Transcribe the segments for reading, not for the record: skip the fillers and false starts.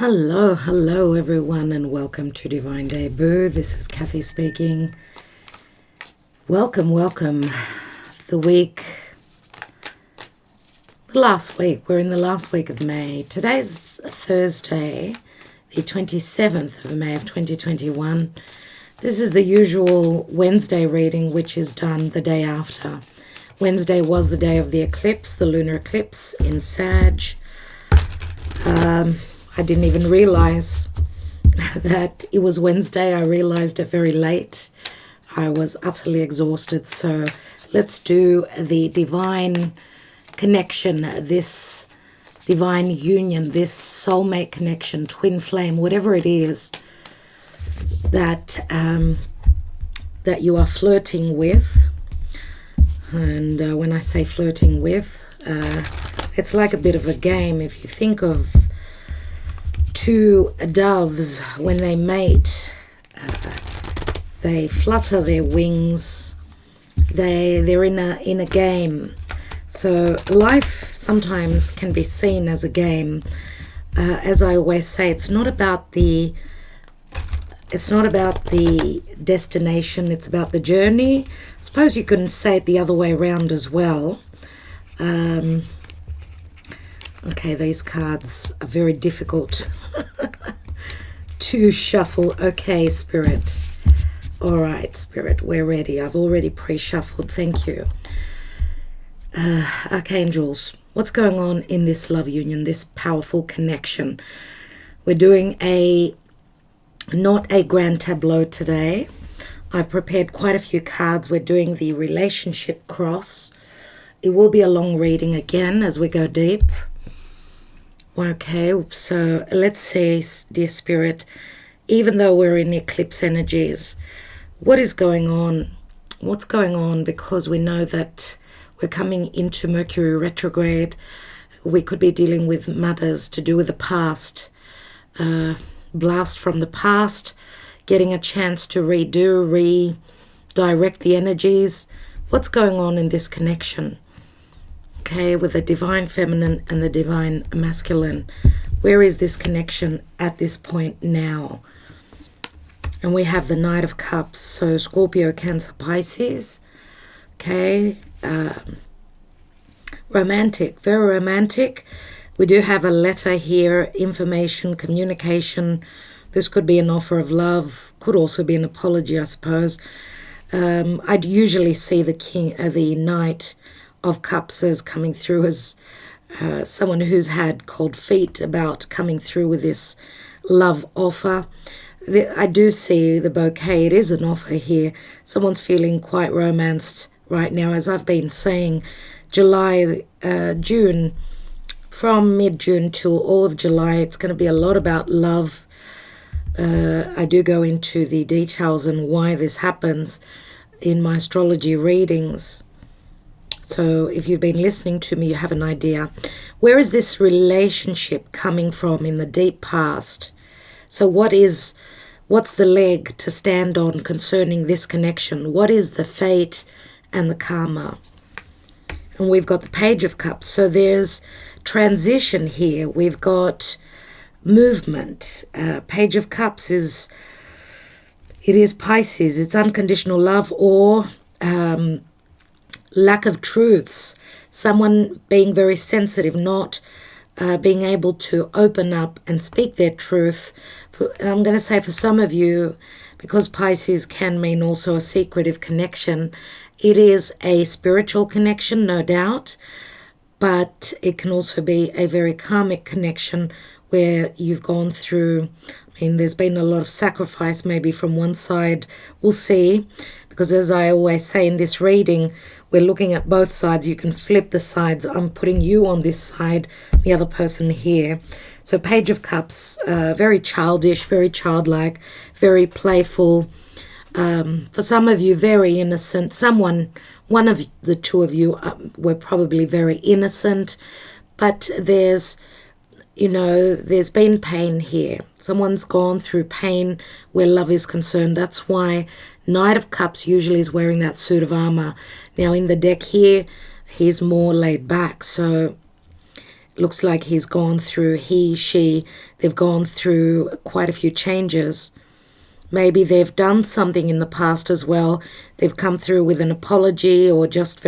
Hello everyone, and welcome to Divine Debut. This is Kathy speaking. Welcome. The last week. We're in the last week of May. Today's Thursday, the 27th of May of 2021. This is the usual Wednesday reading, which is done the day after. Wednesday was the day of the eclipse, the lunar eclipse in Sag. I didn't even realize that it was Wednesday. I realized it very late. I was utterly exhausted. So let's do the divine connection, this divine union, this soulmate connection, twin flame, whatever it is that that you are flirting with. And when I say flirting with, it's like a bit of a game. If you think of two doves, when they mate, they flutter their wings. They're in a game. So life sometimes can be seen as a game. As I always say, it's not about the destination, it's about the journey. I suppose you can say it the other way around as well. Okay, these cards are very difficult to shuffle. Okay, Spirit. All right, Spirit, we're ready. I've already pre-shuffled. Thank you. Archangels, what's going on in this love union, this powerful connection? We're doing not a grand tableau today. I've prepared quite a few cards. We're doing the relationship cross. It will be a long reading again as we go deep. Okay, so let's see, dear Spirit, even though we're in eclipse energies, what is going on? What's going on? Because we know that we're coming into Mercury retrograde. We could be dealing with matters to do with the past. Blast from the past, getting a chance to redirect the energies. What's going on in this connection? Okay, with the divine feminine and the divine masculine. Where is this connection at this point now? And we have the Knight of Cups, so Scorpio, Cancer, Pisces. Okay, romantic, very romantic. We do have a letter here, information, communication. This could be an offer of love, could also be an apology, I suppose. I'd usually see the Knight of Cups as coming through as someone who's had cold feet about coming through with this love offer. I do see the bouquet. It is an offer here. Someone's feeling quite romanced right now, as I've been saying. June, from mid-June till all of July, it's going to be a lot about love. I do go into the details and why this happens in my astrology readings. So if you've been listening to me, you have an idea. Where is this relationship coming from in the deep past? So what's the leg to stand on concerning this connection? What is the fate and the karma? And we've got the Page of Cups. So there's transition here. We've got movement. Page of Cups is Pisces. It's unconditional love or lack of truths. Someone being very sensitive, not being able to open up and speak their truth. And I'm going to say for some of you, because Pisces can mean also a secretive connection, it is a spiritual connection, no doubt, but it can also be a very karmic connection where you've gone through, there's been a lot of sacrifice maybe from one side. We'll see, because as I always say in this reading, we're looking at both sides. You can flip the sides. I'm putting you on this side, the other person here. So Page of Cups, very childish, very childlike, very playful. For some of you, very innocent. One of the two of you were probably very innocent, but there's been pain here. Someone's gone through pain where love is concerned. That's why Knight of Cups usually is wearing that suit of armor. Now in the deck here, he's more laid back. So Looks like he's gone through, he, she, they've gone through quite a few changes. Maybe they've done something in the past as well. They've come through with an apology, or just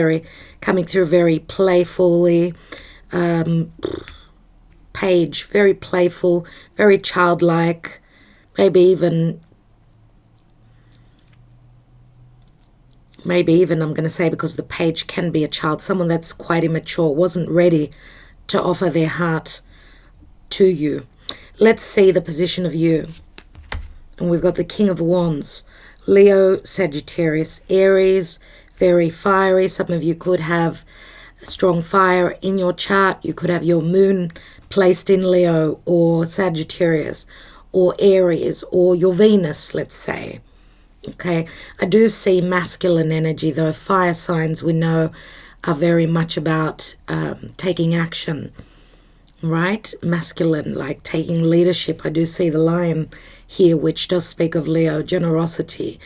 coming through very playfully. Page, very playful, very childlike. Maybe even I'm going to say, because the page can be a child, someone that's quite immature, wasn't ready to offer their heart to you. Let's see the position of you. And we've got the King of Wands, Leo, Sagittarius, Aries, very fiery. Some of you could have a strong fire in your chart. You could have your moon placed in Leo or Sagittarius or Aries, or your Venus, let's say. Okay, I do see masculine energy, though. Fire signs, we know, are very much about taking action, right? Masculine, like taking leadership. I do see the lion here, which does speak of Leo, generosity,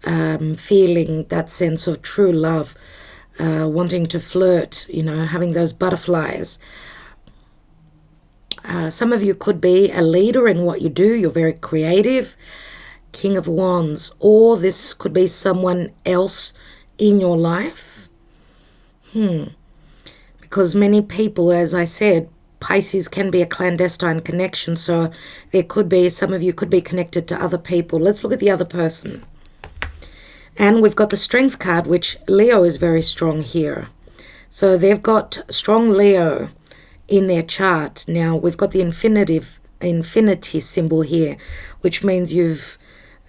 feeling that sense of true love, wanting to flirt, you know, having those butterflies. Some of you could be a leader in what you do. You're very creative. King of Wands. Or this could be someone else in your life. Because many people, as I said, Pisces can be a clandestine connection. So there could be, some of you could be connected to other people. Let's look at the other person. And we've got the Strength card, which Leo is very strong here. So they've got strong Leo in their chart. Now we've got the infinity symbol here, which means you've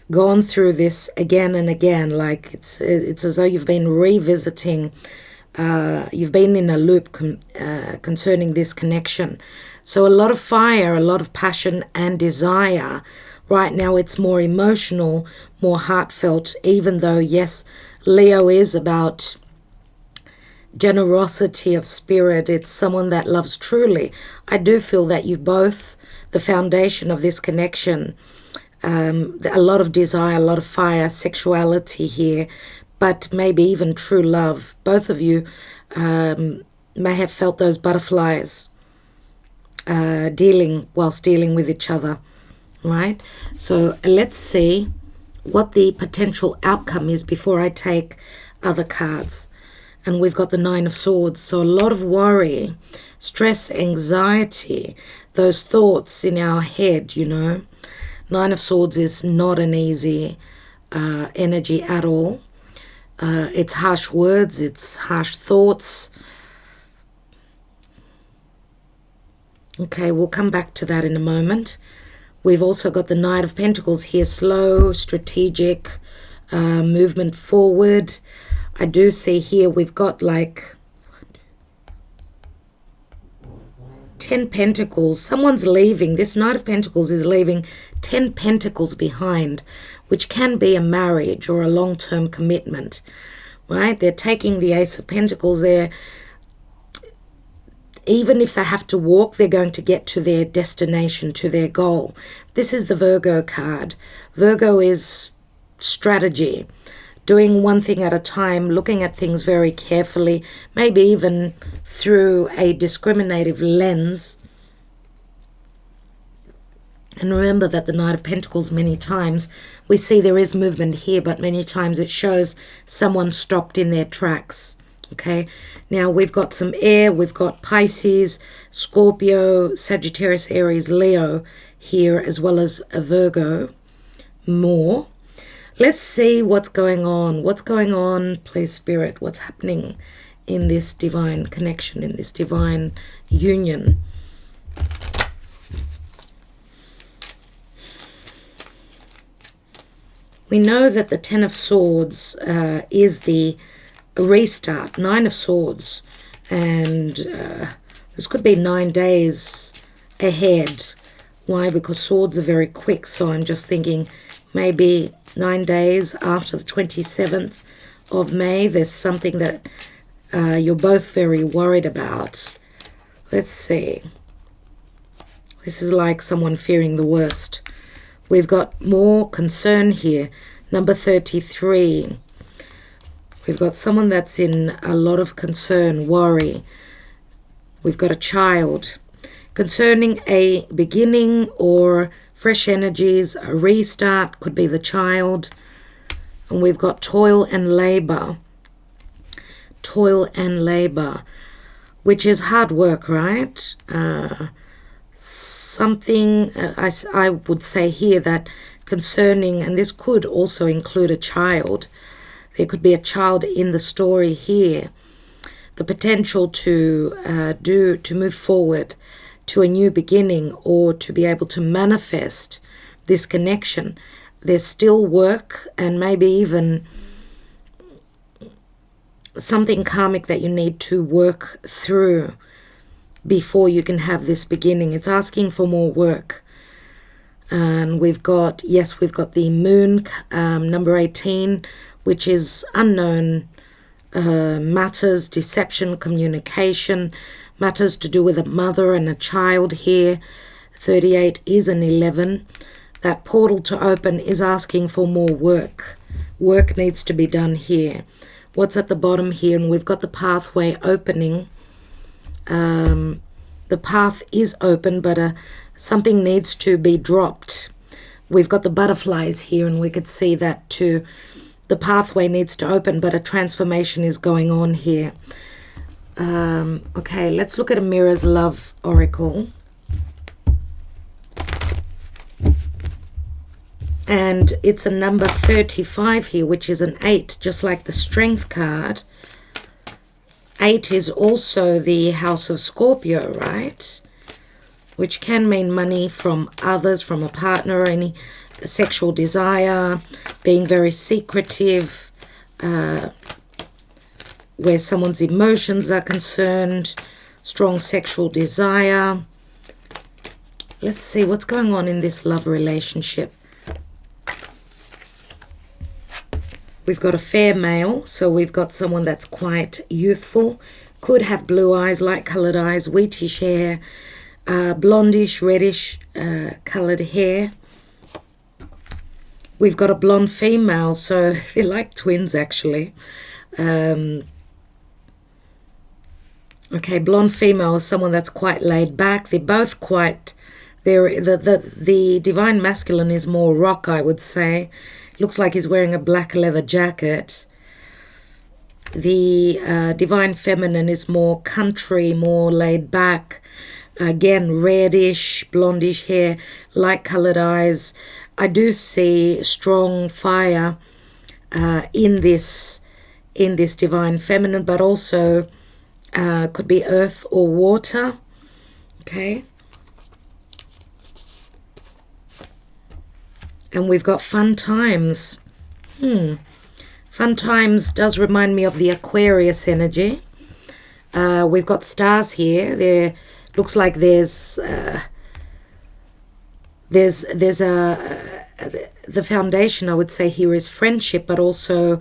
gone through this again and again. Like it's as though you've been revisiting, you've been in a loop concerning this connection. So a lot of fire, a lot of passion and desire. Right now it's more emotional, more heartfelt, even though, yes, Leo is about generosity of spirit. It's someone that loves truly. I do feel that you both, the foundation of this connection, a lot of desire, a lot of fire, sexuality here, but maybe even true love. Both of you may have felt those butterflies whilst dealing with each other, right? So let's see what the potential outcome is before I take other cards. And we've got the Nine of Swords. So a lot of worry, stress, anxiety, those thoughts in our head, you know. Nine of Swords is not an easy energy at all. It's harsh words, it's harsh thoughts. Okay, we'll come back to that in a moment. We've also got the Knight of Pentacles here, slow, strategic, movement forward. I do see here we've got like 10 Pentacles. Someone's leaving. This Knight of Pentacles is leaving 10 Pentacles behind, which can be a marriage or a long-term commitment, right? They're taking the Ace of Pentacles there. Even if they have to walk, they're going to get to their destination, to their goal. This is the Virgo card. Virgo is strategy. Doing one thing at a time, looking at things very carefully, maybe even through a discriminative lens. And remember that the Knight of Pentacles, many times, we see there is movement here, but many times it shows someone stopped in their tracks. Okay, now we've got some air, we've got Pisces, Scorpio, Sagittarius, Aries, Leo here, as well as a Virgo more. Let's see what's going on. What's going on, please, Spirit? What's happening in this divine connection, in this divine union? We know that the Ten of Swords is the restart, Nine of Swords. And this could be 9 days ahead. Why? Because swords are very quick. So I'm just thinking maybe 9 days after the 27th of May, there's something that you're both very worried about. Let's see. This is like someone fearing the worst. We've got more concern here. Number 33. We've got someone that's in a lot of concern, worry. We've got a child. Concerning a beginning or fresh energies, a restart, could be the child. And we've got toil and labor. Toil and labor, which is hard work, right? Something I would say here that concerning, and this could also include a child. There could be a child in the story here. The potential to move forward to a new beginning, or to be able to manifest this connection. There's still work, and maybe even something karmic that you need to work through before you can have this beginning. It's asking for more work. And we've got the moon, number 18, which is unknown matters, deception, communication, matters to do with a mother and a child here. 38 is an 11. That portal to open is asking for more work. Work needs to be done here. What's at the bottom here? And we've got the pathway opening. The path is open, but something needs to be dropped. We've got the butterflies here, and we could see that too. The pathway needs to open, but a transformation is going on here. Okay, let's look at Amira's love oracle. And it's a number 35 here, which is an 8, just like the strength card. 8 is also the house of Scorpio, right? Which can mean money from others, from a partner, any sexual desire, being very secretive, where someone's emotions are concerned, strong sexual desire. Let's see what's going on in this love relationship. We've got a fair male, so we've got someone that's quite youthful, could have blue eyes, light-colored eyes, wheatish hair, blondish, reddish colored hair. We've got a blonde female, so they're like twins actually. Okay, blonde female is someone that's quite laid back. They're both quite, the divine masculine is more rock, I would say. Looks like he's wearing a black leather jacket. The divine feminine is more country, more laid back. Again, reddish, blondish hair, light-colored eyes. I do see strong fire in this divine feminine, but also could be earth or water. Okay. And we've got fun times. Fun times does remind me of the Aquarius energy. We've got stars here. There looks like there's the foundation, I would say, here is friendship, but also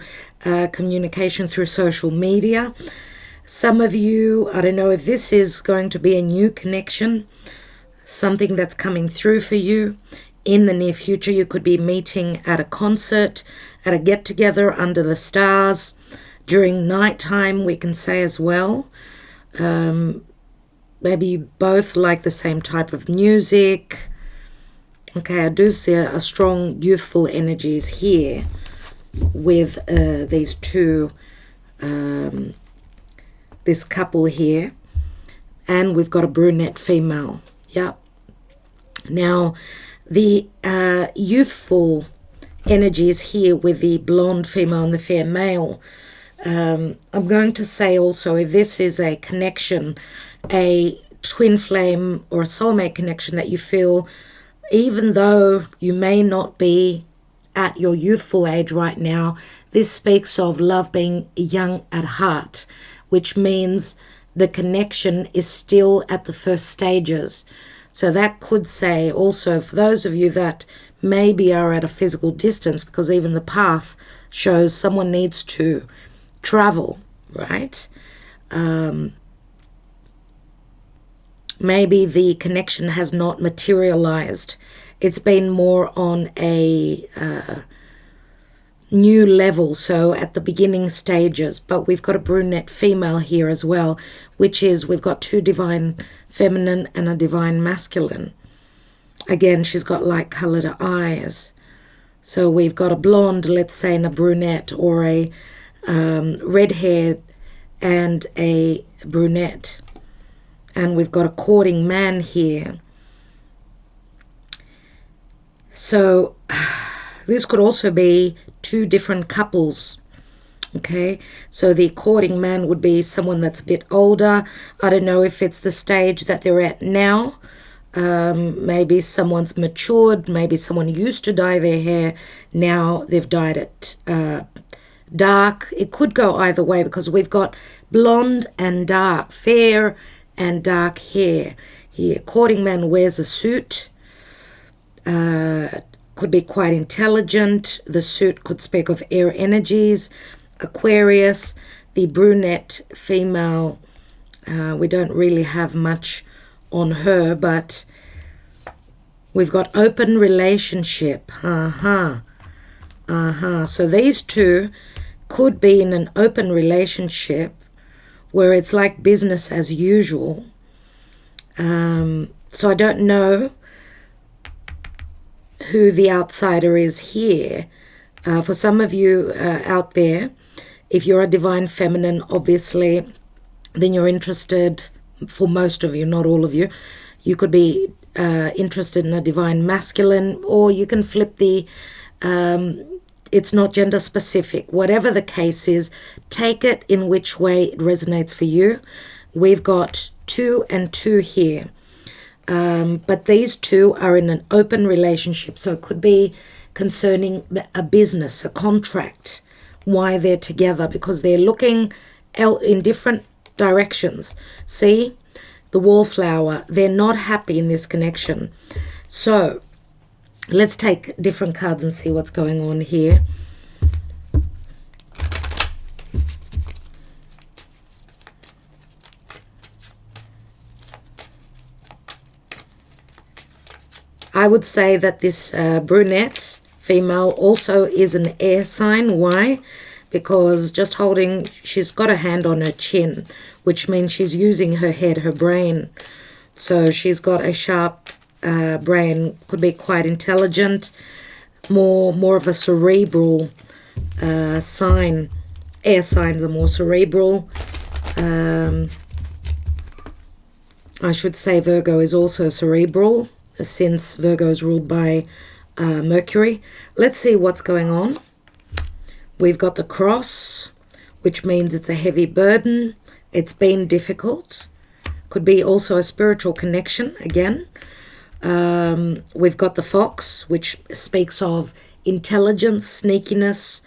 communication through social media. Some of you, I don't know if this is going to be a new connection, something that's coming through for you in the near future. You could be meeting at a concert, at a get-together under the stars, during nighttime, we can say as well. Maybe you both like the same type of music. Okay, I do see a strong youthful energies here with these two, this couple here. And we've got a brunette female. Yep. Now, the youthful energies here with the blonde female and the fair male. I'm going to say also, if this is a connection, a twin flame or a soulmate connection that you feel, even though you may not be at your youthful age right now, this speaks of love being young at heart, which means the connection is still at the first stages. So that could say also for those of you that maybe are at a physical distance, because even the path shows someone needs to travel, right? Maybe the connection has not materialized. It's been more on a new level, so at the beginning stages. But we've got a brunette female here as well, which is, we've got two divine feminine and a divine masculine. Again, she's got light colored eyes. So we've got a blonde, let's say, and a brunette, or a red-haired and a brunette. And we've got a courting man here. So this could also be two different couples. Okay, so the courting man would be someone that's a bit older. I don't know if it's the stage that they're at now. Maybe someone's matured. Maybe someone used to dye their hair. Now they've dyed it dark. It could go either way, because we've got blonde and dark, fair and dark hair here. Courting man wears a suit. Could be quite intelligent. The suit could speak of air energies. Aquarius. The brunette female, we don't really have much on her, but we've got open relationship. So these two could be in an open relationship where it's like business as usual. So I don't know who the outsider is here. For some of you out there, if you're a divine feminine, obviously, then you're interested, for most of you, not all of you, you could be interested in a divine masculine, or you can flip the, it's not gender specific. Whatever the case is, take it in which way it resonates for you. We've got 2 and 2 here. But these two are in an open relationship, so it could be concerning a business, a contract, why they're together, because they're looking out in different directions. See, the wallflower, they're not happy in this connection. So let's take different cards and see what's going on here. I would say that this brunette female also is an air sign. Why? Because just holding, she's got a hand on her chin, which means she's using her head, her brain. So she's got a sharp brain, could be quite intelligent, more of a cerebral sign. Air signs are more cerebral. I should say Virgo is also cerebral, since Virgo is ruled by Mercury. Let's see what's going on. We've got the cross, which means it's a heavy burden. It's been difficult. Could be also a spiritual connection again. We've got the fox, which speaks of intelligence, sneakiness,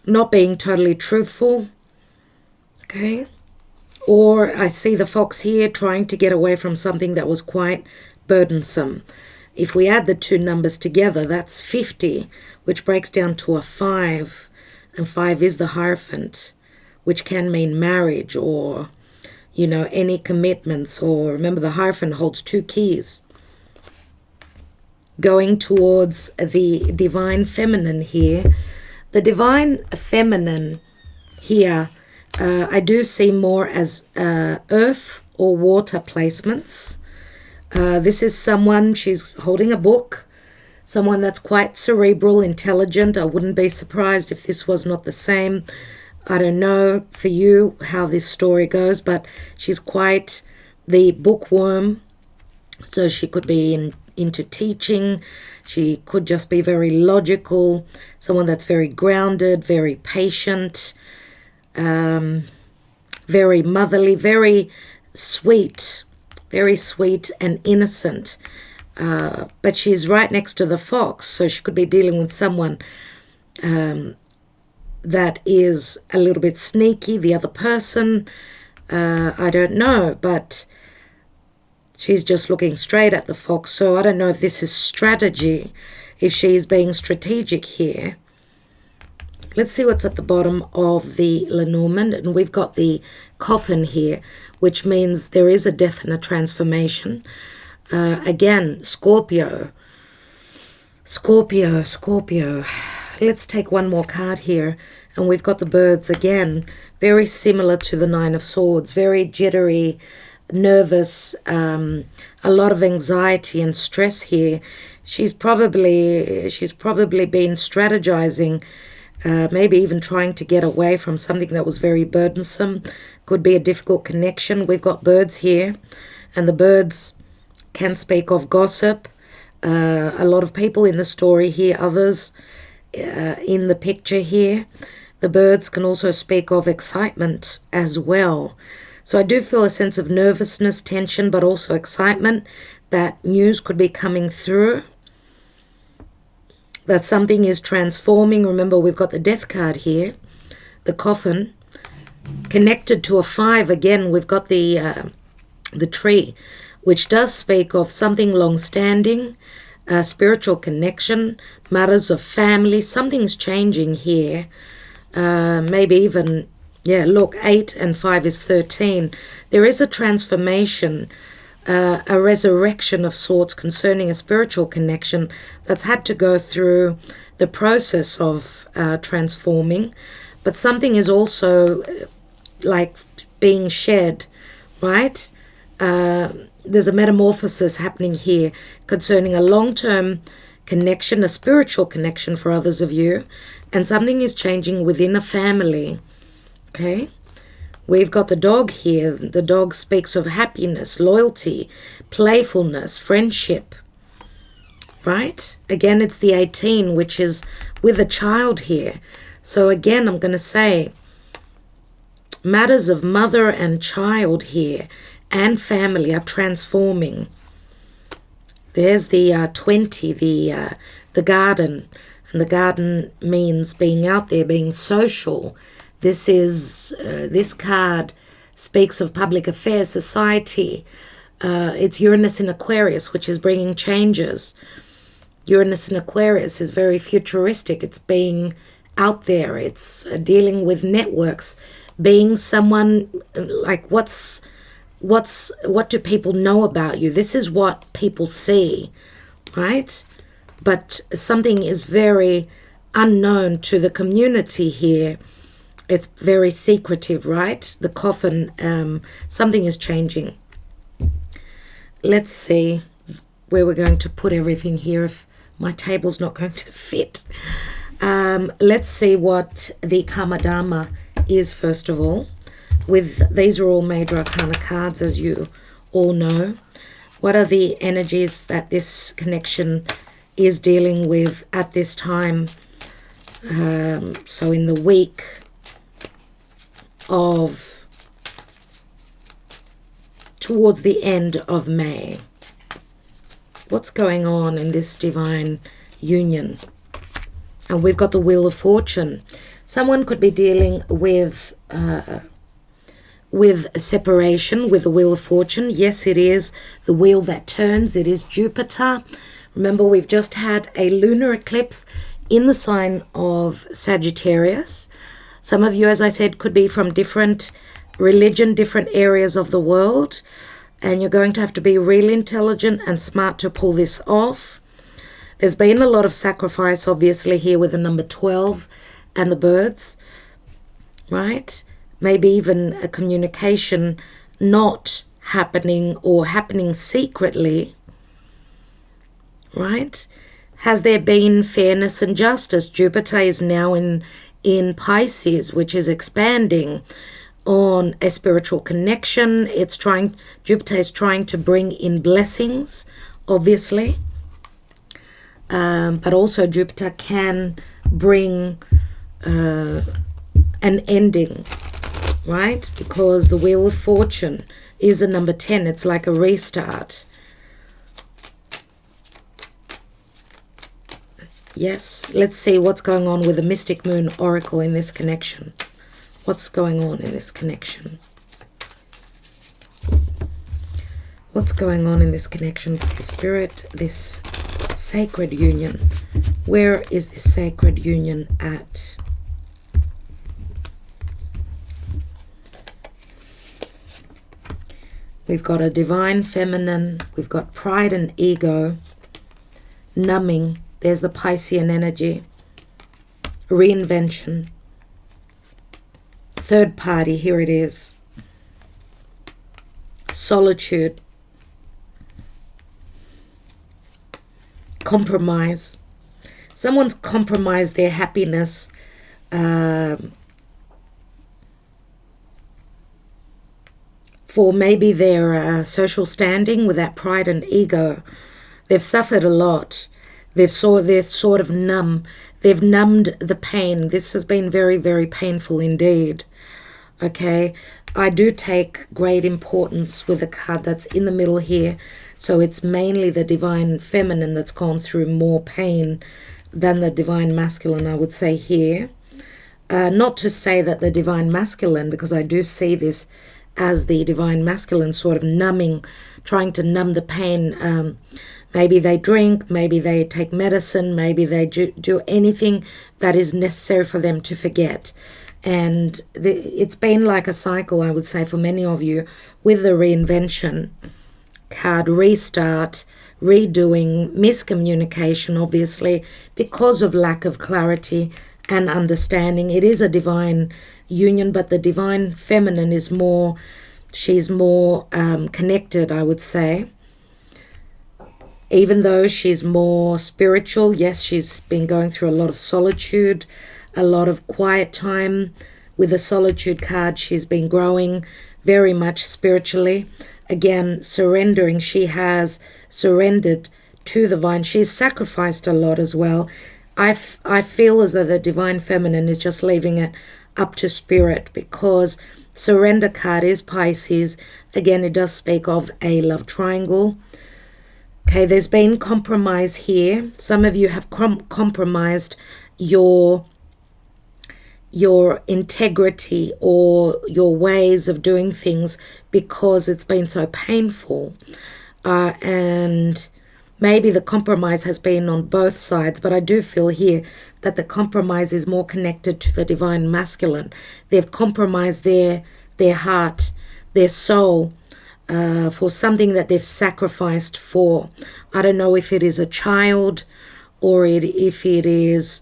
not being totally truthful. Okay. Or I see the fox here trying to get away from something that was quite burdensome. If we add the two numbers together, that's 50, which breaks down to a 5. And 5 is the Hierophant, which can mean marriage or, you know, any commitments. Or remember, the Hierophant holds 2 keys. Going towards the Divine Feminine here. The Divine Feminine here, I do see more as earth or water placements. This is someone, she's holding a book, someone that's quite cerebral, intelligent. I wouldn't be surprised if this was not the same. I don't know for you how this story goes, but she's quite the bookworm. So she could be into teaching. She could just be very logical, someone that's very grounded, very patient, very motherly, very sweet and innocent. But she's right next to the fox, so she could be dealing with someone that is a little bit sneaky. The other person, I don't know, but she's just looking straight at the fox. So I don't know if this is strategy, if she's being strategic here. Let's see what's at the bottom of the Lenormand. And we've got the coffin here, which means there is a death and a transformation. Again, Scorpio. Scorpio, Scorpio. Let's take one more card here. And we've got the birds again. Very similar to the Nine of Swords. Very jittery, nervous, a lot of anxiety and stress here. She's probably been strategizing, maybe even trying to get away from something that was very burdensome. Could be a difficult connection. We've got birds here, and the birds can speak of gossip. A lot of people in the story here, others in the picture here. The birds can also speak of excitement as well. So I do feel a sense of nervousness, tension, but also excitement that news could be coming through, that something is transforming. Remember, we've got the death card here, the coffin, connected to a 5. Again, we've got the tree, which does speak of something long-standing, spiritual connection, matters of family. Something's changing here. Maybe even, yeah, look, 8 and 5 is 13. There is a transformation, a resurrection of sorts concerning a spiritual connection that's had to go through the process of transforming. But something is also like being shed, right? There's a metamorphosis happening here concerning a long-term connection, a spiritual connection for others of you, and something is changing within a family, okay? We've got the dog here. The dog speaks of happiness, loyalty, playfulness, friendship, right? Again, it's the 18, which is with a child here. So again, I'm going to say matters of mother and child here and family are transforming. There's the 20, the garden. And the garden means being out there, being social. This is, this card speaks of public affairs, society. It's Uranus in Aquarius, which is bringing changes. Uranus in Aquarius is very futuristic. It's being out there. It's dealing with networks, being someone like what do people know about you? This is what people see, right? But something is very unknown to the community here. It's very secretive, right? The coffin, something is changing. Let's see where we're going to put everything here if my table's not going to fit. Let's see what the Karma Dharma is first of all. These are all major arcana cards, as you all know. What are the energies that this connection is dealing with at this time? So in the week of towards the end of May, what's going on in this divine union? And we've got the Wheel of Fortune. Someone could be dealing with separation with the Wheel of Fortune. Yes, it is the wheel that turns. It is Jupiter. Remember, we've just had a lunar eclipse in the sign of Sagittarius. Some of you, as I said, could be from different religion, different areas of the world, and you're going to have to be really intelligent and smart to pull this off. There's been a lot of sacrifice, obviously, here with the number 12 and the birds, right? Maybe even a communication not happening or happening secretly, right? Has there been fairness and justice? Jupiter is now in Pisces, which is expanding on a spiritual connection. Jupiter is trying to bring in blessings, obviously. But also Jupiter can bring an ending, right? Because the Wheel of Fortune is a number 10. It's like a restart. Yes, let's see what's going on with the Mystic Moon Oracle in this connection. What's going on in this connection? What's going on in this connection with the Spirit, this sacred union? Where is this sacred union at? We've got a divine feminine. We've got pride and ego, numbing, There's the Piscean energy. Reinvention. Third party, here it is. Solitude. Compromise. Someone's compromised their happiness. For maybe their social standing with that pride and ego. They've suffered a lot. They're sort of numb. They've numbed the pain. This has been very, very painful indeed. Okay, I do take great importance with the card that's in the middle here. So it's mainly the divine feminine that's gone through more pain than the divine masculine, I would say here. Not to say that the divine masculine, because I do see this as the divine masculine sort of numbing, trying to numb the pain. Maybe they drink, maybe they take medicine, maybe they do anything that is necessary for them to forget. And it's been like a cycle, I would say, for many of you with the reinvention card. Restart, redoing, miscommunication, obviously, because of lack of clarity and understanding. It is a divine union, but the divine feminine is more, she's more connected, I would say. Even though she's more spiritual, yes, she's been going through a lot of solitude, a lot of quiet time. With the solitude card, she's been growing very much spiritually. Again, surrendering. She has surrendered to the divine. She's sacrificed a lot as well. I feel as though the divine feminine is just leaving it up to spirit, because surrender card is Pisces. Again, it does speak of a love triangle. Okay, there's been compromise here. Some of you have compromised your integrity or your ways of doing things because it's been so painful. And maybe the compromise has been on both sides, but I do feel here that the compromise is more connected to the divine masculine. They've compromised their heart, their soul, for something that they've sacrificed for. I don't know if it is a child or if it is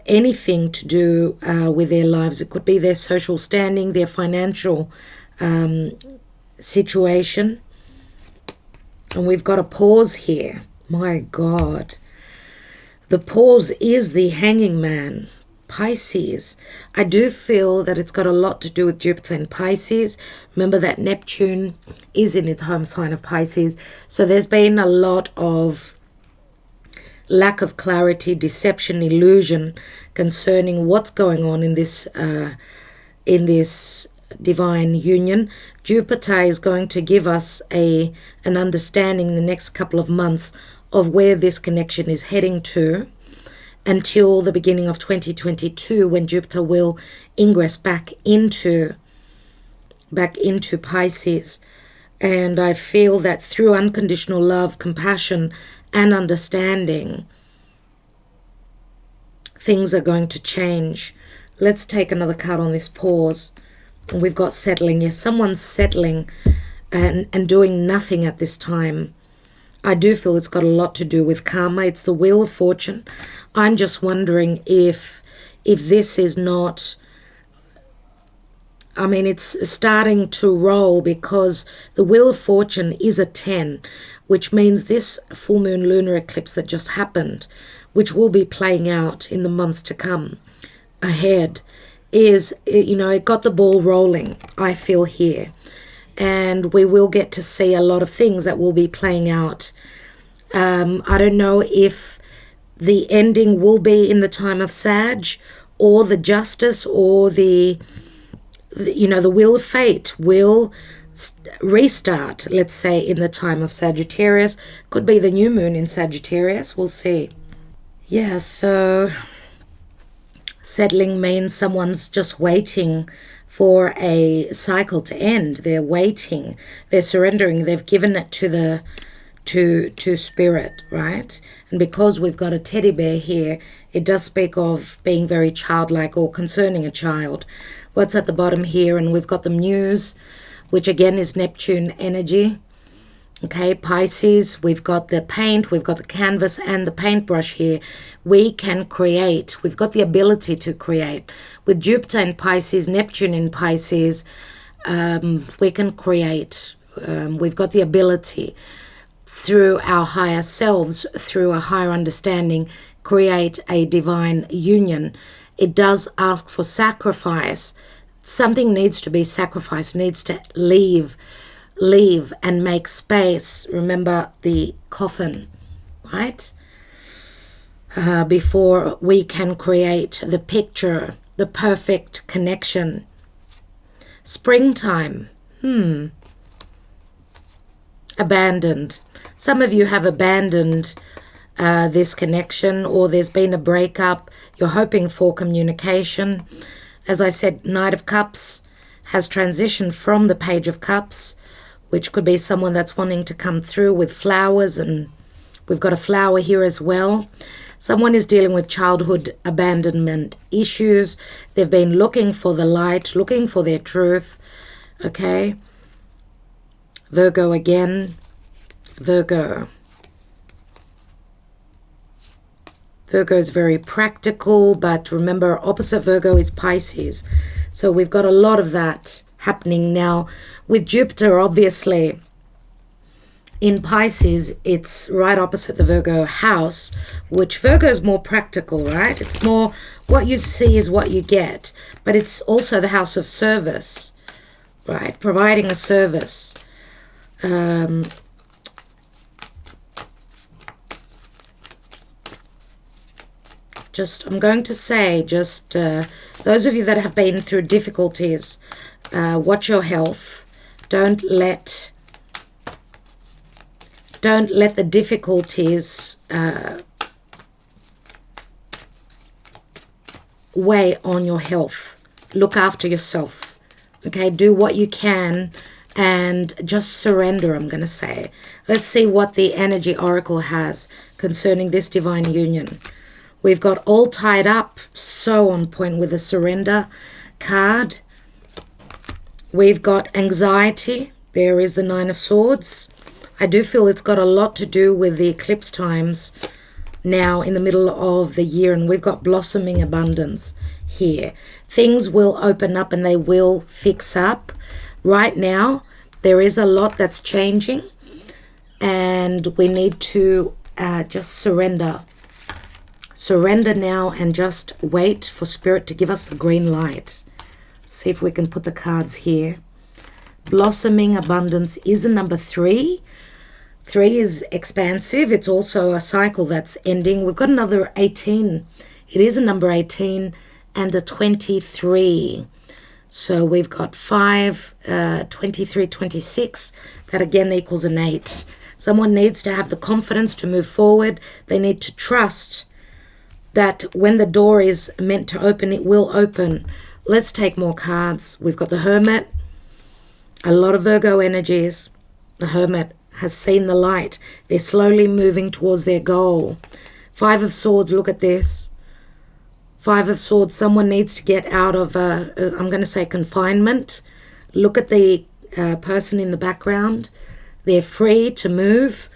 anything to do with their lives. It could be their social standing, their financial situation. And we've got a pause here. My God. The pause is the Hanging Man. Pisces. I do feel that it's got a lot to do with Jupiter in Pisces. Remember that Neptune is in its home sign of Pisces. So there's been a lot of lack of clarity, deception, illusion concerning what's going on in this divine union. Jupiter is going to give us an understanding in the next couple of months of where this connection is heading to, until the beginning of 2022, when Jupiter will ingress back into Pisces. And I feel that through unconditional love, compassion, and understanding, things are going to change. Let's take another card on this pause. And we've got settling. Yes, someone's settling and doing nothing at this time. I do feel it's got a lot to do with karma. It's the Wheel of Fortune. I'm just wondering if this is not, I mean, it's starting to roll, because the Wheel of Fortune is a 10, which means this full moon lunar eclipse that just happened, which will be playing out in the months to come ahead, is, you know, it got the ball rolling, I feel here. And we will get to see a lot of things that will be playing out. I don't know if the ending will be in the time of Sag, or the Justice, or the Wheel of Fate will restart, let's say, in the time of Sagittarius. Could be the new moon in Sagittarius. We'll see. Yeah, so settling means someone's just waiting for a cycle to end. They're waiting. They're surrendering. They've given it to spirit, right? And because we've got a teddy bear here, it does speak of being very childlike or concerning a child. What's at the bottom here? And we've got the Muse, which again is Neptune energy. Okay, Pisces, we've got the paint, we've got the canvas and the paintbrush here. We can create. We've got the ability to create. With Jupiter in Pisces, Neptune in Pisces, we can create. We've got the ability through our higher selves, through a higher understanding, create a divine union. It does ask for sacrifice. Something needs to be sacrificed, needs to leave and make space. Remember the coffin, right? Before we can create the picture, the perfect connection. Springtime. Abandoned. Some of you have abandoned this connection, or there's been a breakup. You're hoping for communication. As I said, Knight of Cups has transitioned from the Page of Cups, which could be someone that's wanting to come through with flowers, and we've got a flower here as well. Someone is dealing with childhood abandonment issues. They've been looking for the light, looking for their truth. Okay. Virgo again. Virgo. Virgo is very practical, but remember, opposite Virgo is Pisces. So we've got a lot of that happening now. With Jupiter, obviously, in Pisces, it's right opposite the Virgo house, which Virgo is more practical, right? It's more what you see is what you get, but it's also the house of service, right? Providing a service. I'm going to say, those of you that have been through difficulties, watch your health. Don't let the difficulties weigh on your health. Look after yourself. Okay, do what you can and just surrender, I'm going to say. Let's see what the energy oracle has concerning this divine union. We've got all tied up, so on point with the surrender card. We've got anxiety. There is the Nine of Swords. I do feel it's got a lot to do with the eclipse times now in the middle of the year, and we've got blossoming abundance here. Things will open up and they will fix up. Right now, there is a lot that's changing, and we need to just surrender. Surrender now and just wait for Spirit to give us the green light. See if we can put the cards here. Blossoming abundance is a number 3. 3 is expansive. It's also a cycle that's ending. We've got another 18. It is a number 18 and a 23. So we've got 5, 23, 26. That again equals an 8. Someone needs to have the confidence to move forward. They need to trust that when the door is meant to open, it will open. Let's take more cards. We've got the Hermit. A lot of Virgo energies. The Hermit has seen the light. They're slowly moving towards their goal. 5 of Swords, look at this. 5 of Swords, someone needs to get out of, I'm going to say confinement. Look at the person in the background. They're free to move.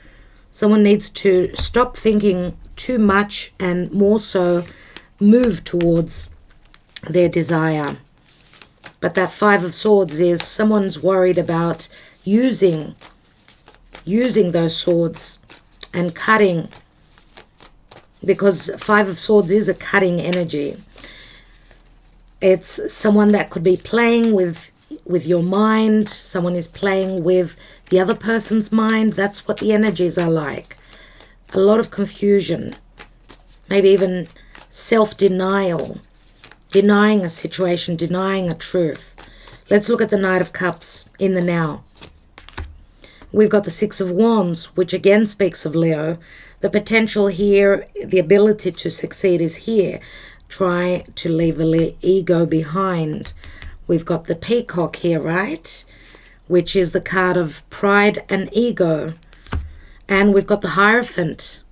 Someone needs to stop thinking too much and more so move towards their desire. But that 5 of Swords is someone's worried about using those swords and cutting, because 5 of Swords is a cutting energy. It's someone that could be playing with your mind. Someone is playing with the other person's mind. That's what the energies are like. A lot of confusion, maybe even self-denial, denying a situation, denying a truth. Let's look at the Knight of Cups in the now. We've got the 6 of Wands, which again speaks of Leo. The potential here, the ability to succeed is here. Try to leave the ego behind. We've got the Peacock here, right? Which is the card of pride and ego. And we've got the Hierophant.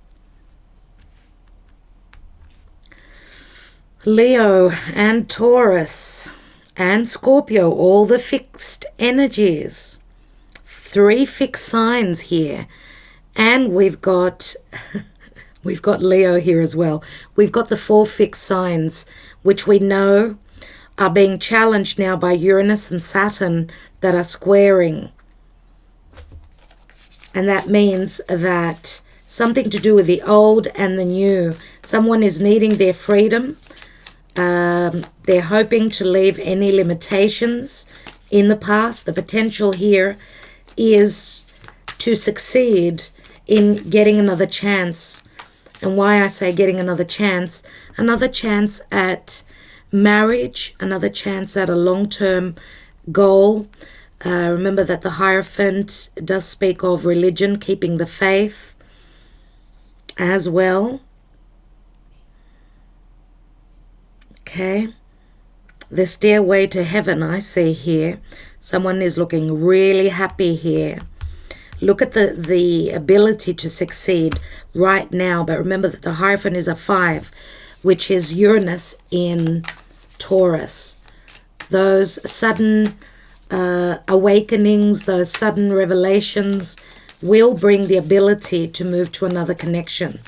Leo and Taurus and Scorpio, all the fixed energies. 3 fixed signs here. And we've got Leo here as well. We've got the 4 fixed signs, which we know are being challenged now by Uranus and Saturn that are squaring. And that means that something to do with the old and the new. Someone is needing their freedom. They're hoping to leave any limitations in the past. The potential here is to succeed in getting another chance. And why I say getting another chance at marriage, another chance at a long-term goal. Remember that the Hierophant does speak of religion, keeping the faith as well. Okay. The stairway to heaven I see here. Someone is looking really happy here. Look at the ability to succeed right now. But remember that the Hierophant is a 5, which is Uranus in Taurus. Those sudden awakenings, those sudden revelations will bring the ability to move to another connection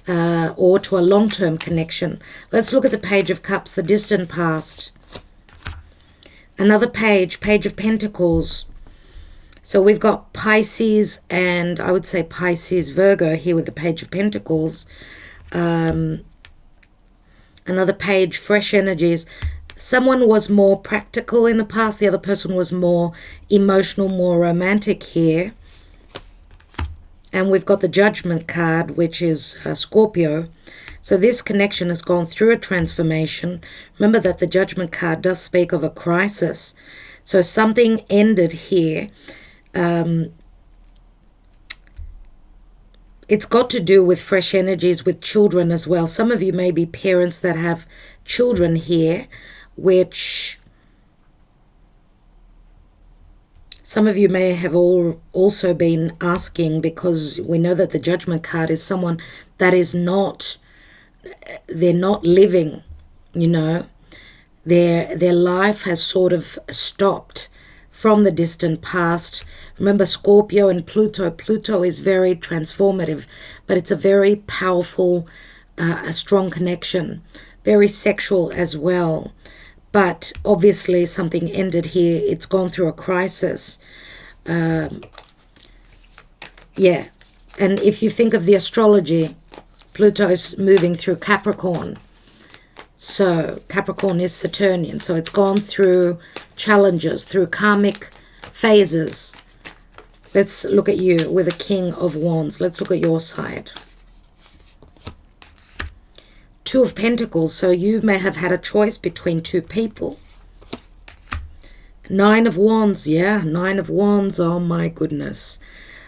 or to a long-term connection. Let's look at the Page of Cups, the distant past. Another page, Page of Pentacles. So we've got Pisces and I would say Pisces, Virgo here with the Page of Pentacles. Another page, fresh energies. Someone was more practical in the past. The other person was more emotional, more romantic here. And we've got the Judgment card, which is Scorpio. So this connection has gone through a transformation. Remember that the Judgment card does speak of a crisis. So something ended here. It's got to do with fresh energies, with children as well. Some of you may be parents that have children here, which some of you may have also been asking, because we know that the Judgment card is someone that is not, they're not living, you know. Their life has sort of stopped from the distant past. Remember Scorpio and Pluto. Pluto is very transformative, but it's a very powerful, a strong connection, very sexual as well. But obviously something ended here. It's gone through a crisis. Yeah. And if you think of the astrology, Pluto is moving through Capricorn. So Capricorn is Saturnian. So it's gone through challenges, through karmic phases. Let's look at you with a King of Wands. Let's look at your side. 2 of Pentacles. So you may have had a choice between 2 people. 9 of Wands. Yeah, 9 of Wands. Oh my goodness.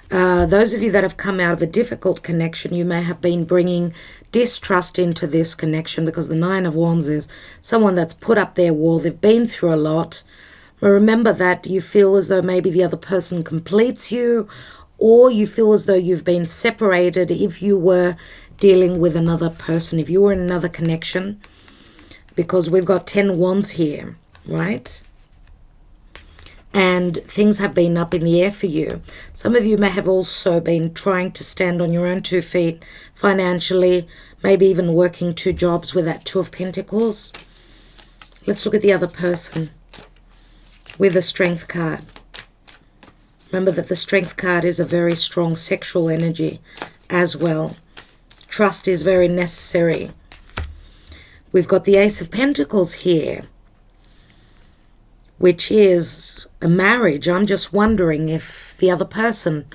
Those of you that have come out of a difficult connection, you may have been bringing distrust into this connection, because the 9 of Wands is someone that's put up their wall. They've been through a lot. But remember that you feel as though maybe the other person completes you, or you feel as though you've been separated if you were dealing with another person, if you were in another connection, because we've got 10 wands here, right? And things have been up in the air for you. Some of you may have also been trying to stand on your own 2 feet financially, maybe even working 2 jobs with that 2 of Pentacles. Let's look at the other person with the Strength card. Remember that the Strength card is a very strong sexual energy as well. Trust is very necessary. We've got the Ace of Pentacles here, which is a marriage. I'm just wondering if the other person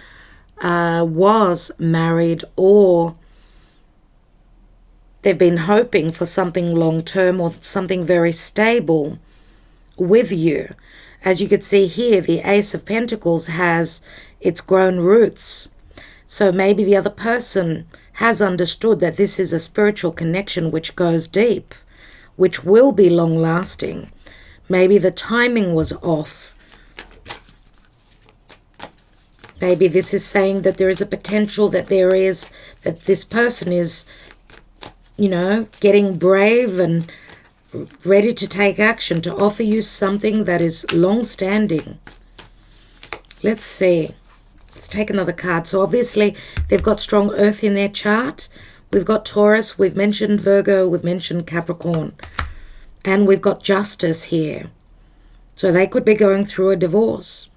was married, or they've been hoping for something long-term or something very stable with you. As you can see here, the Ace of Pentacles has its grown roots. So maybe the other person has understood that this is a spiritual connection which goes deep, which will be long-lasting. Maybe the timing was off. Maybe this is saying that there is a potential that that this person is, you know, getting brave and ready to take action, to offer you something that is long-standing. Let's see. Let's take another card. So obviously they've got strong earth in their chart. We've got Taurus, we've mentioned Virgo, we've mentioned Capricorn. And we've got Justice here. So they could be going through a divorce.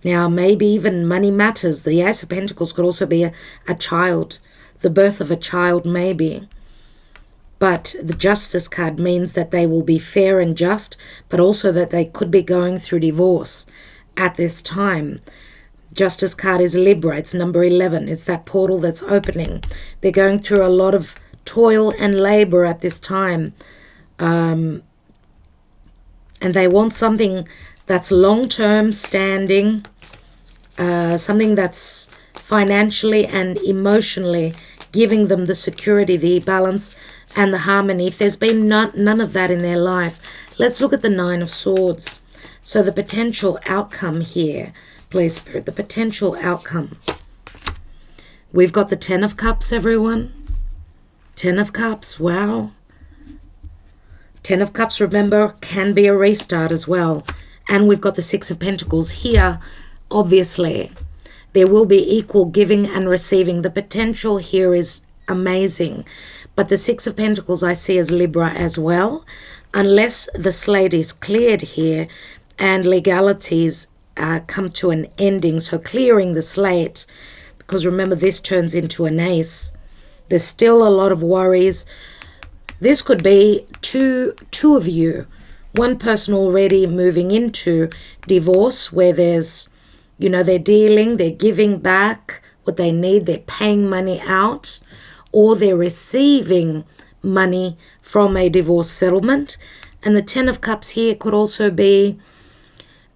Now, maybe even money matters. The Ace of Pentacles could also be a child. The birth of a child, maybe. But the Justice card means that they will be fair and just, but also that they could be going through divorce at this time. Justice card is Libra. It's number 11. It's that portal that's opening. They're going through a lot of toil and labor at this time. And they want something that's long-term standing, something that's financially and emotionally giving them the security, the balance, and the harmony. If there's been none of that in their life, let's look at the Nine of Swords. So the potential outcome here, please, Spirit, the potential outcome. We've got the Ten of Cups, everyone. Ten of Cups, wow. Ten of Cups, remember, can be a restart as well. And we've got the Six of Pentacles here. Obviously, there will be equal giving and receiving. The potential here is amazing. But the Six of Pentacles I see as Libra as well. Unless the slate is cleared here and legalities come to an ending. So clearing the slate, because remember this turns into an ace. There's still a lot of worries. This could be two of you. One person already moving into divorce where there's, you know, they're dealing, they're giving back what they need, they're paying money out, or they're receiving money from a divorce settlement. And the Ten of Cups here could also be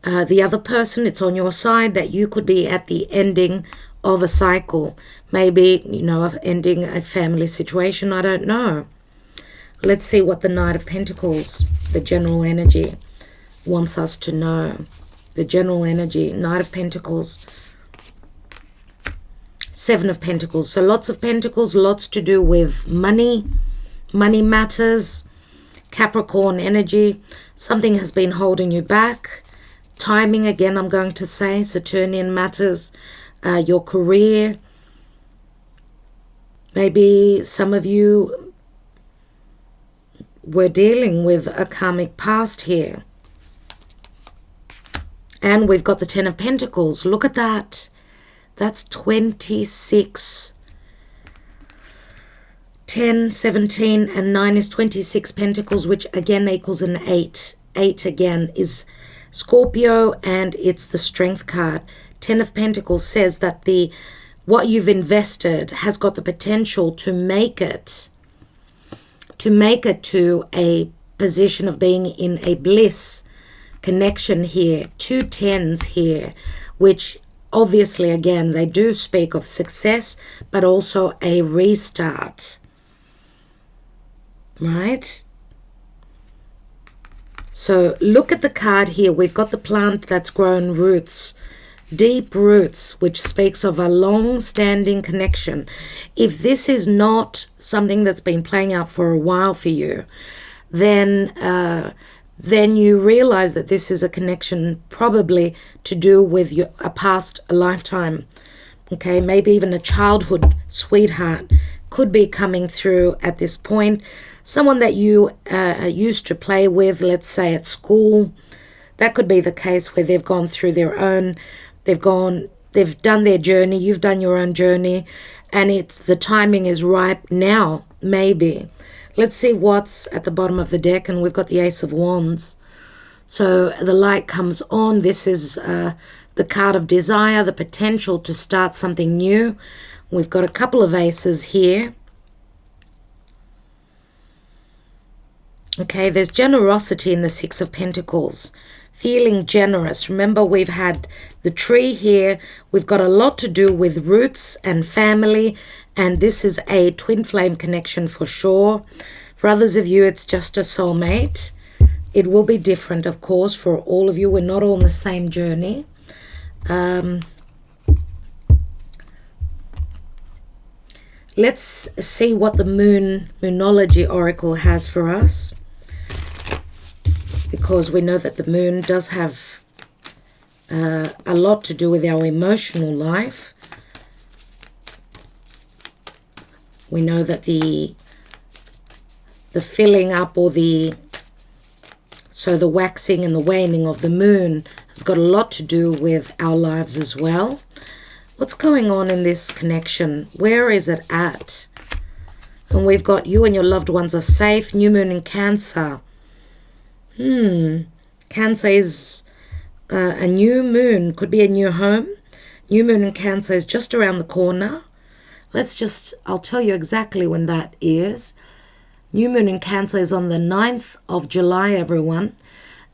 the other person. It's on your side that you could be at the ending of a cycle. Maybe, you know, ending a family situation. I don't know. Let's see what the Knight of Pentacles, the general energy, wants us to know. The general energy, Knight of Pentacles, Seven of Pentacles. So lots of Pentacles, lots to do with money, money matters, Capricorn energy. Something has been holding you back. Timing, again, I'm going to say, Saturnian matters, your career. Maybe some of you we're dealing with a karmic past here. And we've got the Ten of Pentacles. Look at that. That's 26. 10, 17, and 9 is 26 Pentacles, which again equals an 8. 8 again is Scorpio, and it's the Strength card. 10 of Pentacles says that what you've invested has got the potential to make it to a position of being in a bliss connection here. 2 tens here, which obviously, again, they do speak of success, but also a restart. Right? So look at the card here. We've got the plant that's grown roots, deep roots, which speaks of a long-standing connection. If this is not something that's been playing out for a while for you, then you realize that this is a connection probably to do with a past lifetime. Okay, maybe even a childhood sweetheart could be coming through at this point. Someone that you used to play with, let's say at school. That could be the case where they've gone through their own, they've done their journey, you've done your own journey, and the timing is ripe now, maybe. Let's see what's at the bottom of the deck, and we've got the Ace of Wands. So the light comes on. This is the card of desire, the potential to start something new. We've got a couple of aces here. Okay, there's generosity in the Six of Pentacles. Feeling generous. Remember, we've had the tree here. We've got a lot to do with roots and family. And this is a twin flame connection for sure. For others of you, it's just a soulmate. It will be different, of course, for all of you. We're not all on the same journey. Let's see what the Moonology Oracle has for us. Because we know that the moon does have a lot to do with our emotional life. We know that the filling up, or the waxing and the waning of the moon has got a lot to do with our lives as well. What's going on in this connection? Where is it at? And we've got you and your loved ones are safe. New moon in Cancer. Cancer is a new moon. Could be a new home. New moon in Cancer is just around the corner. I'll tell you exactly when that is. New moon in Cancer is on the 9th of July, everyone.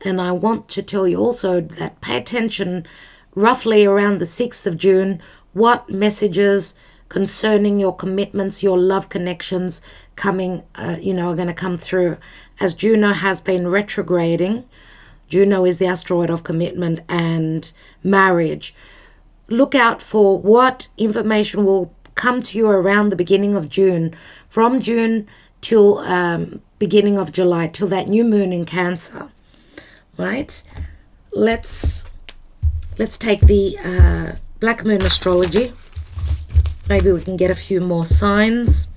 And I want to tell you also that pay attention roughly around the 6th of June, what messages concerning your commitments, your love connections coming, are going to come through. As Juno has been retrograding, Juno is the asteroid of commitment and marriage. Look out for what information will come to you around the beginning of June, from June till beginning of July, till that new moon in Cancer. Right? Let's take the Black Moon astrology. Maybe we can get a few more signs.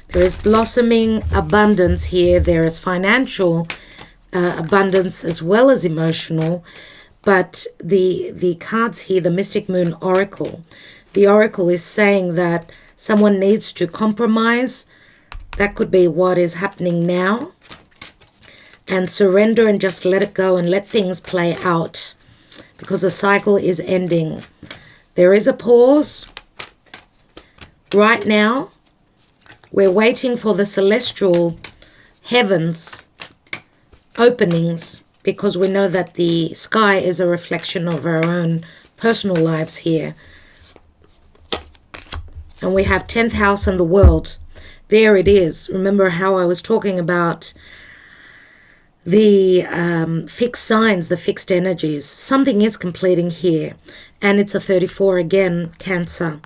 There is blossoming abundance here. There is financial abundance as well as emotional. But the cards here, the Mystic Moon Oracle, the Oracle is saying that someone needs to compromise. That could be what is happening now. And surrender and just let it go and let things play out, because the cycle is ending. There is a pause. Right now, we're waiting for the celestial heavens openings, because we know that the sky is a reflection of our own personal lives here. And we have 10th house and the world. There it is. Remember how I was talking about the fixed signs, the fixed energies. Something is completing here. And it's a 34 again, Cancer.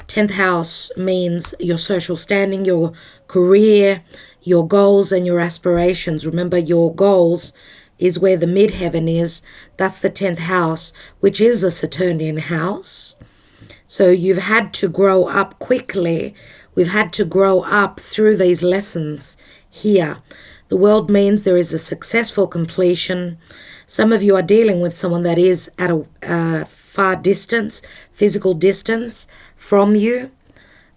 10th house means your social standing, your career, your goals and your aspirations. Remember, your goals is where the midheaven is. That's the 10th house, which is a Saturnian house. So you've had to grow up quickly. We've had to grow up through these lessons here. The world means there is a successful completion. Some of you are dealing with someone that is at a far distance, physical distance from you.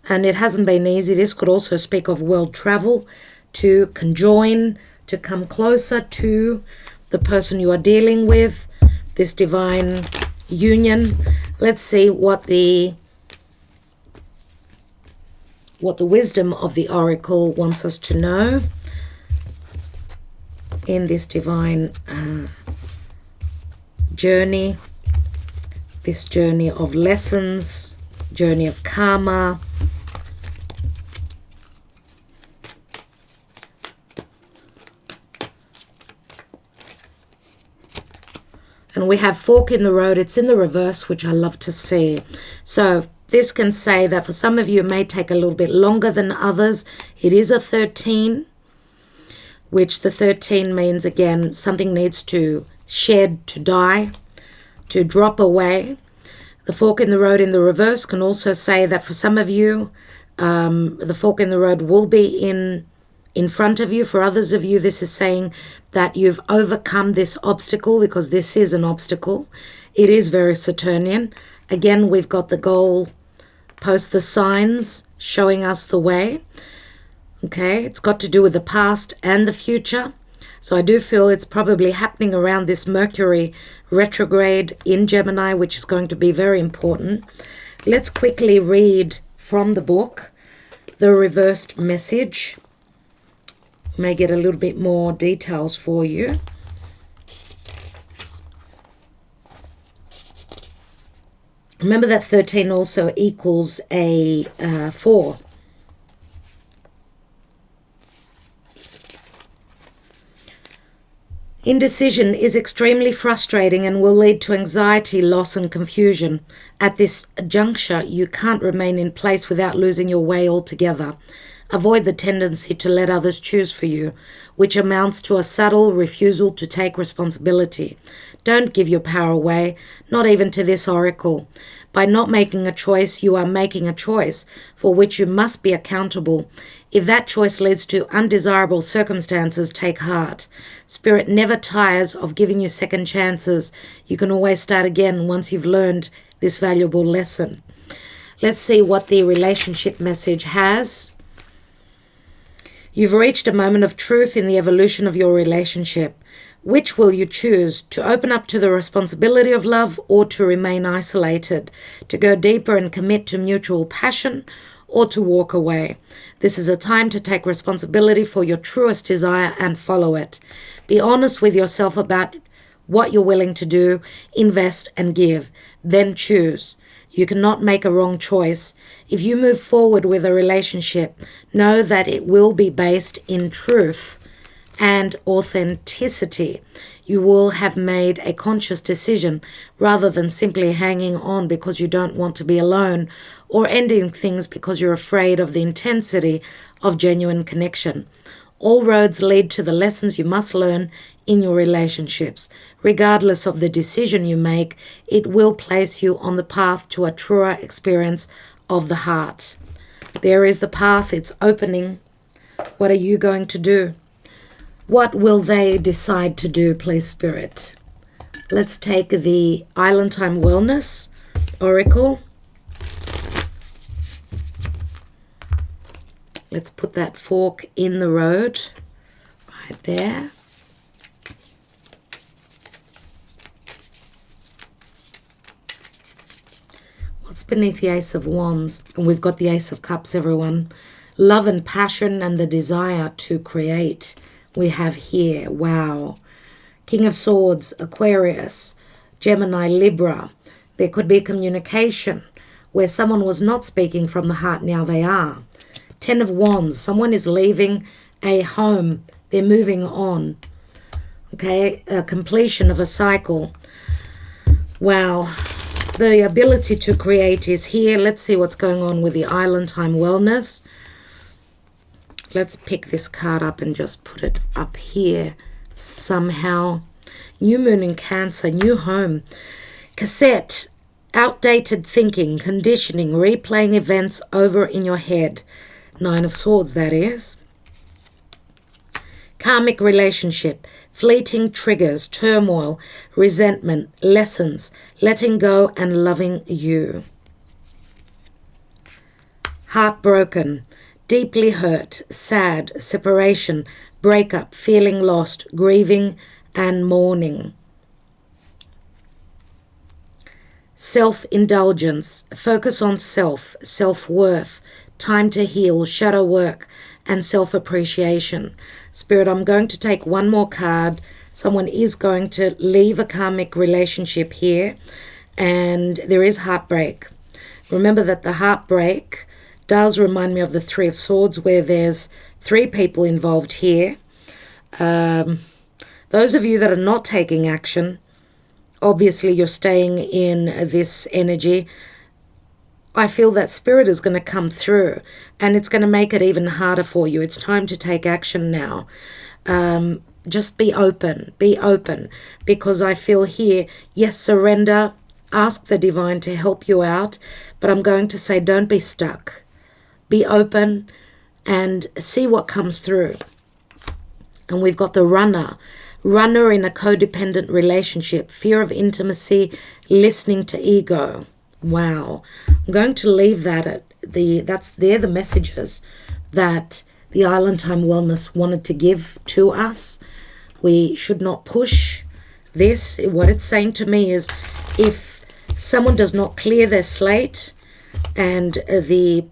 And it hasn't been easy. This could also speak of world travel, to conjoin, to come closer to the person you are dealing with, this divine union. Let's see what the wisdom of the oracle wants us to know in this divine journey, this journey of lessons, journey of karma. And we have fork in the road. It's in the reverse, which I love to see. So this can say that for some of you, it may take a little bit longer than others. It is a 13, which the 13 means, again, something needs to shed, to die, to drop away. The fork in the road in the reverse can also say that for some of you, the fork in the road will be in front of you. For others of you, this is saying that you've overcome this obstacle, because this is an obstacle. It is very Saturnian. Again, we've got the goal, post the signs showing us the way. Okay, it's got to do with the past and the future. So I do feel it's probably happening around this Mercury retrograde in Gemini, which is going to be very important. Let's quickly read from the book the reversed message. May get a little bit more details for you. Remember that 13 also equals a 4. Indecision is extremely frustrating and will lead to anxiety, loss, and confusion. At this juncture, you can't remain in place without losing your way altogether. Avoid the tendency to let others choose for you, which amounts to a subtle refusal to take responsibility. Don't give your power away, not even to this oracle. By not making a choice, you are making a choice for which you must be accountable. If that choice leads to undesirable circumstances, take heart. Spirit never tires of giving you second chances. You can always start again once you've learned this valuable lesson. Let's see what the relationship message has. You've reached a moment of truth in the evolution of your relationship. Which will you choose? To open up to the responsibility of love or to remain isolated? To go deeper and commit to mutual passion or to walk away? This is a time to take responsibility for your truest desire and follow it. Be honest with yourself about what you're willing to do, invest and give. Then choose. You cannot make a wrong choice. If you move forward with a relationship, know that it will be based in truth and authenticity. You will have made a conscious decision rather than simply hanging on because you don't want to be alone or ending things because you're afraid of the intensity of genuine connection. All roads lead to the lessons you must learn in your relationships. Regardless of the decision you make, it will place you on the path to a truer experience of the heart. There is the path, it's opening. What are you going to do? What will they decide to do, please, Spirit? Let's take the Island Time Wellness Oracle. Let's put that fork in the road right there. What's beneath the Ace of Wands? And we've got the Ace of Cups, everyone. Love and passion and the desire to create. We have here, wow. King of Swords, Aquarius, Gemini, Libra. There could be communication where someone was not speaking from the heart, now they are. Ten of Wands, someone is leaving a home, they're moving on. Okay, a completion of a cycle. Wow, the ability to create is here. Let's see what's going on with the Island Time Wellness. Let's pick this card up and just put it up here somehow. New Moon in Cancer, new home. Cassette, outdated thinking, conditioning, replaying events over in your head. Nine of Swords, that is. Karmic relationship, fleeting triggers, turmoil, resentment, lessons, letting go and loving you. Heartbroken, deeply hurt, sad, separation, breakup, feeling lost, grieving and mourning. Self-indulgence, focus on self, self-worth, time to heal, shadow work, and self-appreciation. Spirit, I'm going to take one more card. Someone is going to leave a karmic relationship here, and there is heartbreak. Remember that the heartbreak does remind me of the Three of Swords, where there's three people involved here. Those of you that are not taking action, obviously you're staying in this energy. I feel that Spirit is going to come through and it's going to make it even harder for you. It's time to take action now. Just be open, because I feel here, yes, surrender, ask the divine to help you out, but I'm going to say don't be stuck. Be open and see what comes through. And we've got the runner in a codependent relationship, fear of intimacy, listening to ego. Wow. I'm going to leave that at they're the messages that the Island Time Wellness wanted to give to us. We should not push this. What it's saying to me is if someone does not clear their slate, and the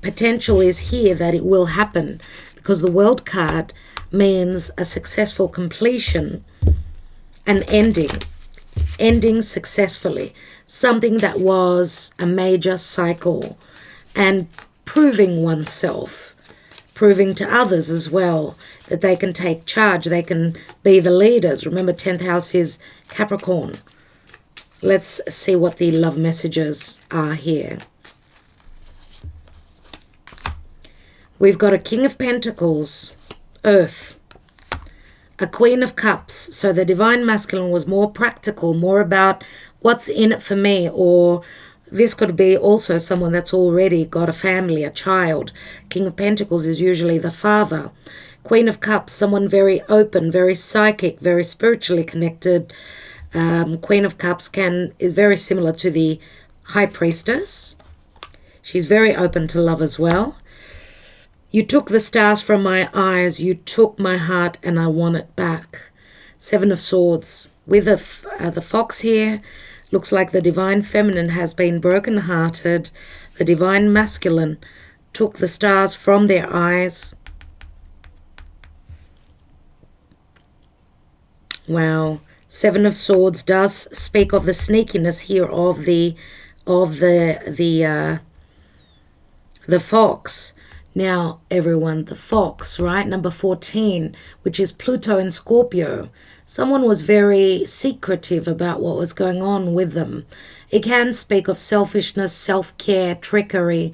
potential is here that it will happen, because the World card means a successful completion, an ending successfully, something that was a major cycle, and proving oneself, proving to others as well that they can take charge, they can be the leaders. Remember, 10th house is Capricorn. Let's see what the love messages are here. We've got a King of Pentacles, Earth, a Queen of Cups. So the Divine Masculine was more practical, more about what's in it for me, or this could be also someone that's already got a family, a child. King of Pentacles is usually the father. Queen of Cups, someone very open, very psychic, very spiritually connected. Queen of Cups is very similar to the High Priestess. She's very open to love as well. You took the stars from my eyes, you took my heart, and I want it back. Seven of Swords. With the fox here, looks like the Divine Feminine has been broken-hearted. The Divine Masculine took the stars from their eyes. Wow. Seven of Swords does speak of the sneakiness here of the fox. Now, everyone, the fox, right? Number 14, which is Pluto in Scorpio. Someone was very secretive about what was going on with them. It can speak of selfishness, self-care, trickery,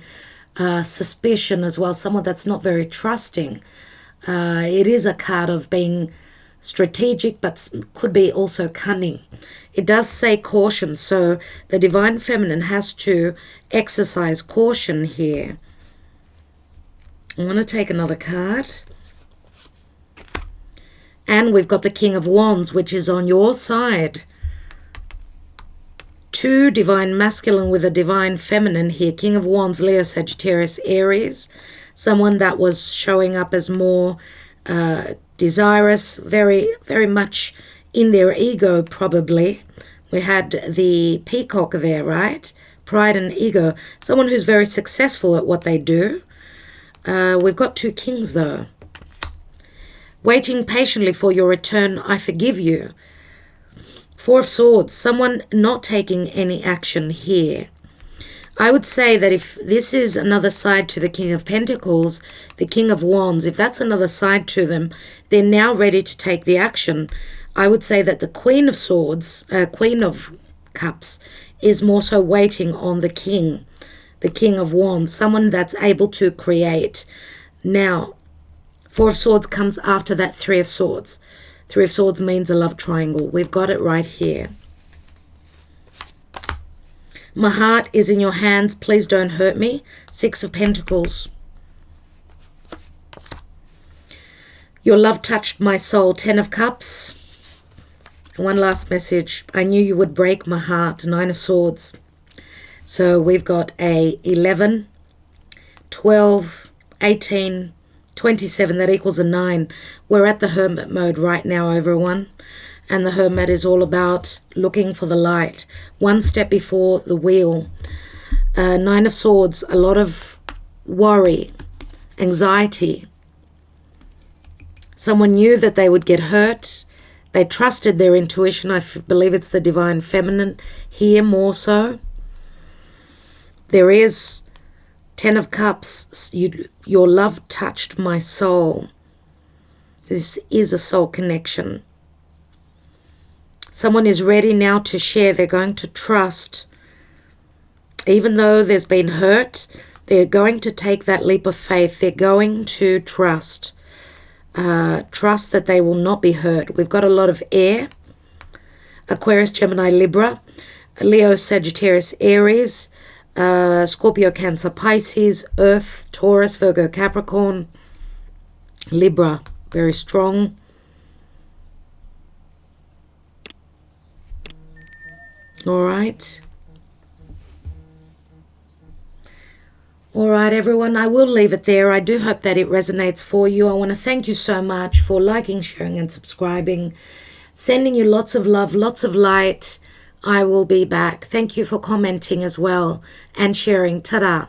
suspicion as well. Someone that's not very trusting. It is a card of being strategic, but could be also cunning. It does say caution, so the Divine Feminine has to exercise caution here. I want to take another card. And we've got the King of Wands, which is on your side. Two Divine Masculine with a Divine Feminine here. King of Wands, Leo, Sagittarius, Aries. Someone that was showing up as more desirous, very, very much in their ego probably. We had the peacock there, right? Pride and ego. Someone who's very successful at what they do. We've got two kings though. Waiting patiently for your return, I forgive you. Four of Swords, someone not taking any action here. I would say that if this is another side to the King of Pentacles, the King of Wands, if that's another side to them, they're now ready to take the action. I would say that the Queen of Swords, Queen of Cups, is more so waiting on the King of Wands, someone that's able to create. Now, Four of Swords comes after that Three of Swords. Three of Swords means a love triangle. We've got it right here. My heart is in your hands. Please don't hurt me. Six of Pentacles. Your love touched my soul. Ten of Cups. And one last message. I knew you would break my heart. Nine of Swords. So we've got a 11, 12, 18, 27. That equals a 9. We're at the Hermit mode right now, everyone. And the Hermit is all about looking for the light. One step before the wheel. Nine of Swords, a lot of worry, anxiety. Someone knew that they would get hurt. They trusted their intuition. I believe it's the Divine Feminine here more so. There is 10 of Cups. Your love touched my soul. This is a soul connection. Someone is ready now to share. They're going to trust. Even though there's been hurt, they're going to take that leap of faith. They're going to trust. Trust that they will not be hurt. We've got a lot of air. Aquarius, Gemini, Libra. Leo, Sagittarius, Aries. Scorpio, Cancer, Pisces. Earth, Taurus, Virgo, Capricorn. Libra, very strong. All right. All right, everyone, I will leave it there. I do hope that it resonates for you. I want to thank you so much for liking, sharing, and subscribing. Sending you lots of love, lots of light. I will be back. Thank you for commenting as well and sharing. Ta-da.